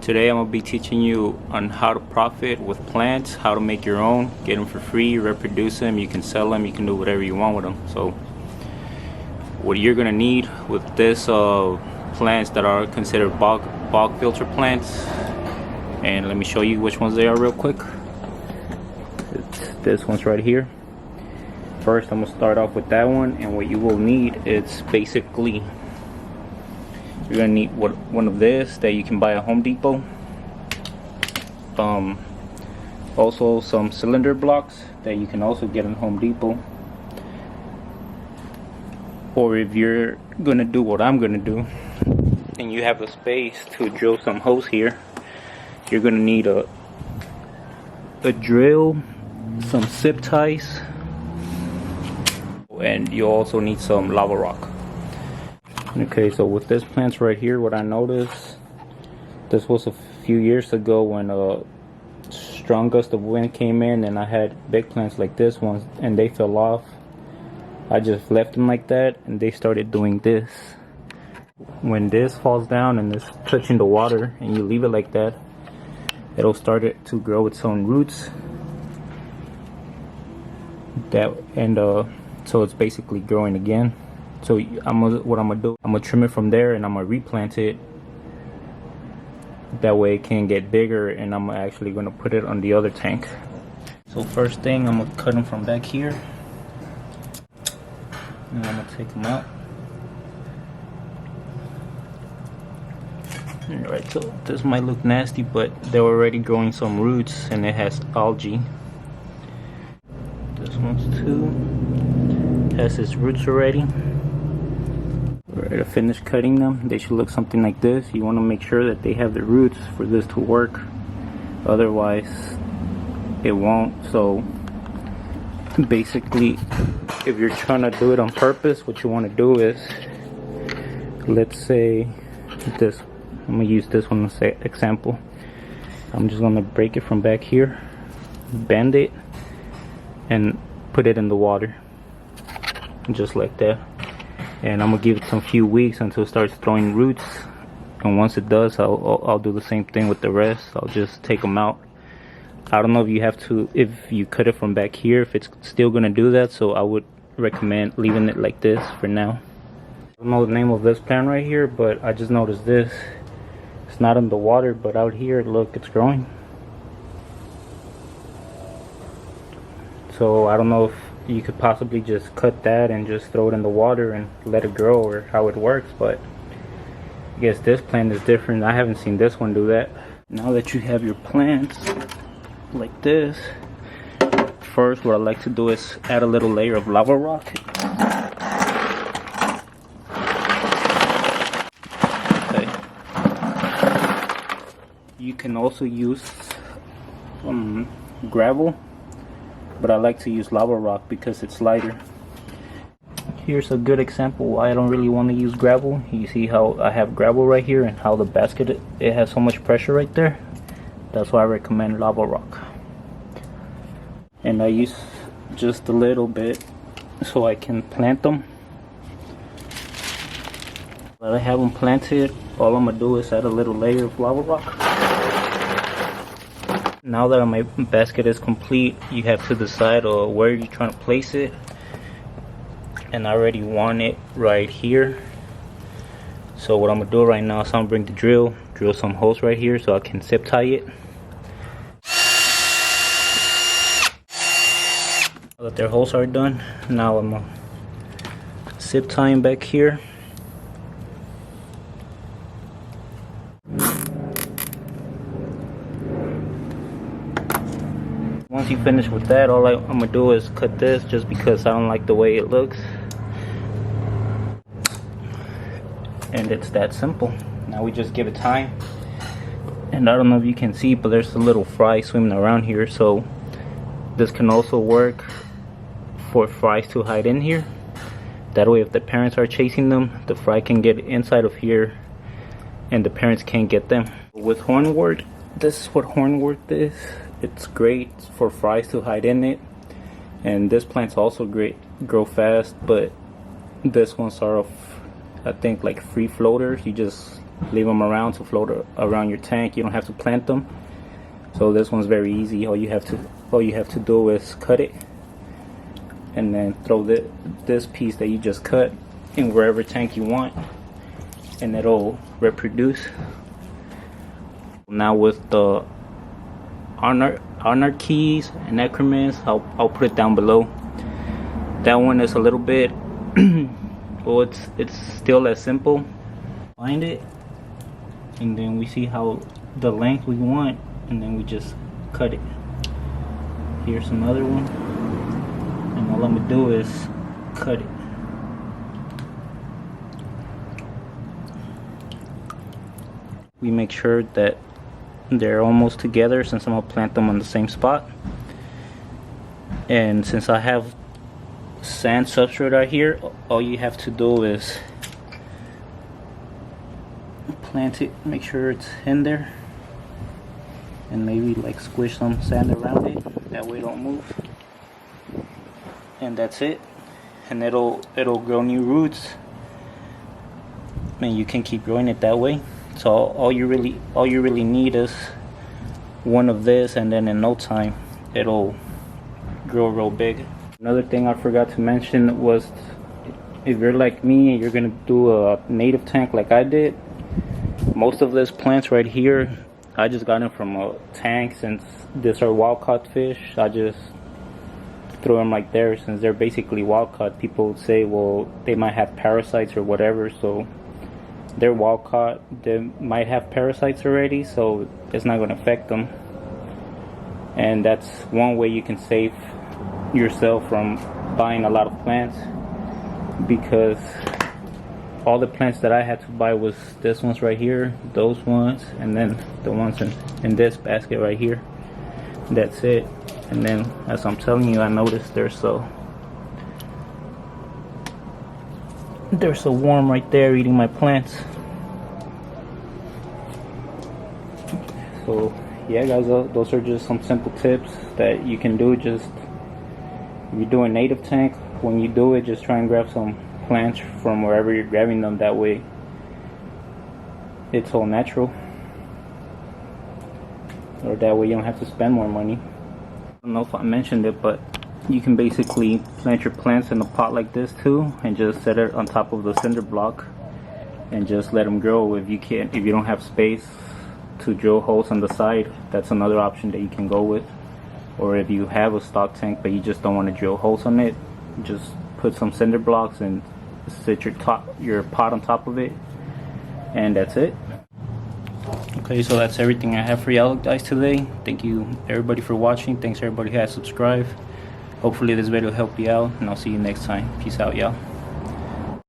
Today I'm going to be teaching you on how to profit with plants, how to make your own, get them for free, reproduce them, you can sell them, you can do whatever you want with them. So what you're going to need with this plants that are considered bog filter plants, and let me show you which ones they are real quick. It's this one's right here. First I'm going to start off with that one, and what you will need is basically you're gonna need one of this that you can buy at Home Depot. Also some cylinder blocks that you can also get at Home Depot. Or if you're gonna do what I'm gonna do and you have the space to drill some holes here, you're gonna need a drill, some zip ties, and you also need some lava rock. Okay, so with this plants right here, what I noticed, this was a few years ago when a strong gust of wind came in and I had big plants like this one and they fell off. I just left them like that and they started doing this. When this falls down and it's touching the water and you leave it like that, it'll start to grow its own roots. So it's basically growing again. So what I'm gonna do, I'm gonna trim it from there and I'm gonna replant it. That way it can get bigger, and I'm actually gonna put it on the other tank. So first thing, I'm gonna cut them from back here, and I'm gonna take them out. Alright, so this might look nasty, but they're already growing some roots, and it has algae. This one's too. Has its roots already. Alright, to finish cutting them, they should look something like this. You want to make sure that they have the roots for this to work, otherwise it won't. So basically, if you're trying to do it on purpose, what you want to do is, let's say this, I'm going to use this one as an example. I'm just going to break it from back here, bend it, and put it in the water, just like that. And I'm gonna give it some few weeks until it starts throwing roots, and once it does, I'll do the same thing with the rest. I'll just take them out. I don't know if you have to, if you cut it from back here, if it's still gonna do that, so I would recommend leaving it like this for now. I don't know the name of this plant right here, but I just noticed this. It's not in the water, but out here, look, it's growing. So I don't know if you could possibly just cut that and just throw it in the water and let it grow, or how it works, but I guess this plant is different. I haven't seen this one do that. Now that you have your plants like this, first what I like to do is add a little layer of lava rock. Okay. You can also use gravel, but I like to use lava rock because it's lighter. Here's a good example why I don't really want to use gravel. You see how I have gravel right here and how the basket, it has so much pressure right there. That's why I recommend lava rock. And I use just a little bit so I can plant them. When I have them planted, all I'm gonna do is add a little layer of lava rock. Now that my basket is complete, you have to decide where you're trying to place it. And I already want it right here. So what I'm gonna do right now is I'm gonna bring the drill some holes right here so I can zip tie it. Now that their holes are done, now I'm gonna zip tie them back here. Once you finish with that, all I'm gonna do is cut this, just because I don't like the way it looks. And it's that simple. Now we just give it time. And I don't know if you can see, but there's a little fry swimming around here, so this can also work for fries to hide in here. That way if the parents are chasing them, the fry can get inside of here and the parents can't get them. With hornwort, this is what hornwort is. It's great for fries to hide in it, and this plant's also great, grow fast, but this one's are of, I think, like free floaters. You just leave them around to float around your tank. You don't have to plant them. So this one's very easy. All you have to do is cut it and then throw this piece that you just cut in wherever tank you want, and it'll reproduce. Now with the anarchies and necromants, I'll put it down below. That one is a little bit well, it's still as simple. Find it, and then we see how the length we want, and then we just cut it. Here's another one, and all I'm gonna do is cut it. We make sure that they're almost together, since I'm gonna plant them on the same spot. And since I have sand substrate right here, all you have to do is plant it, make sure it's in there, and maybe like squish some sand around it, that way it don't move. And that's it, and it'll grow new roots, and you can keep growing it that way. So all you really need is one of this, and then in no time it'll grow real big. Another thing I forgot to mention was, if you're like me and you're gonna do a native tank like I did, most of these plants right here, I just got them from a tank. Since these are wild caught fish, I just throw them like there. Since they're basically wild caught, people would say, well, they might have parasites or whatever, so they're wild caught, they might have parasites already, so it's not going to affect them. And that's one way you can save yourself from buying a lot of plants, because all the plants that I had to buy was this ones right here, those ones, and then the ones in this basket right here. That's it. And then, as I'm telling you, I noticed they're so warm right there eating my plants. So yeah guys, those are just some simple tips that you can do. Just if you're doing native tank, when you do it, just try and grab some plants from wherever you're grabbing them. That way it's all natural, or that way you don't have to spend more money. I don't know if I mentioned it, but you can basically plant your plants in a pot like this too, and just set it on top of the cinder block and just let them grow. If you don't have space to drill holes on the side, that's another option that you can go with. Or if you have a stock tank but you just don't want to drill holes on it, just put some cinder blocks and set your pot on top of it, and that's it. Okay, so that's everything I have for y'all guys today. Thank you everybody for watching. Thanks everybody who has subscribed. Hopefully this video will help you out, and I'll see you next time. Peace out, y'all.